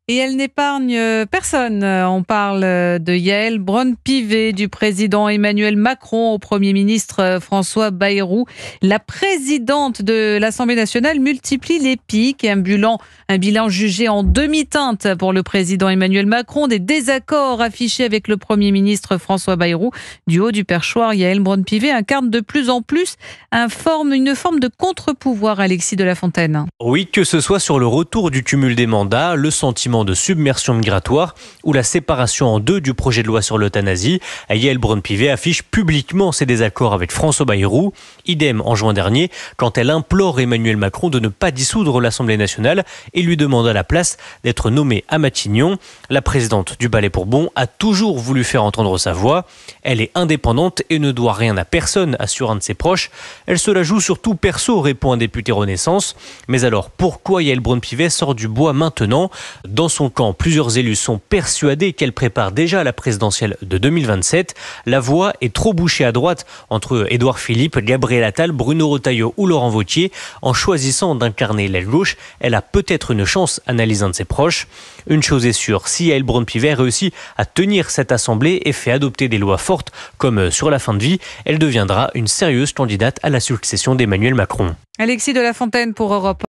Et elle n'épargne personne. On parle de Yaël Braun-Pivet, du président Emmanuel Macron au Premier ministre François Bayrou. La présidente de l'Assemblée nationale multiplie les piques et un bilan jugé en demi-teinte pour le président Emmanuel Macron. Des désaccords affichés avec le Premier ministre François Bayrou. Du haut du perchoir, Yaël Braun-Pivet incarne de plus en plus une forme de contre-pouvoir, Alexis de la Fontaine. Oui, que ce soit sur le retour du cumul des mandats, le sentiment de submersion migratoire ou la séparation en deux du projet de loi sur l'euthanasie, Yaël Braun-Pivet affiche publiquement ses désaccords avec François Bayrou. Idem en juin dernier, quand elle implore Emmanuel Macron de ne pas dissoudre l'Assemblée nationale et lui demande à la place d'être nommée à Matignon. La présidente du Palais Bourbon a toujours voulu faire entendre sa voix. Elle est indépendante et ne doit rien à personne, assure un de ses proches. Elle se la joue surtout perso, répond un député Renaissance. Mais alors, pourquoi Yaël Braun-Pivet sort du bois maintenant ? Dans son camp, plusieurs élus sont persuadés qu'elle prépare déjà la présidentielle de 2027. La voie est trop bouchée à droite entre Édouard Philippe, Gabriel Attal, Bruno Retailleau ou Laurent Wauquiez. En choisissant d'incarner l'aile gauche, elle a peut-être une chance, analyse un de ses proches. Une chose est sûre, si Yaël Braun-Pivet réussit à tenir cette assemblée et fait adopter des lois fortes comme sur la fin de vie, elle deviendra une sérieuse candidate à la succession d'Emmanuel Macron. Alexis de la Fontaine pour Europe.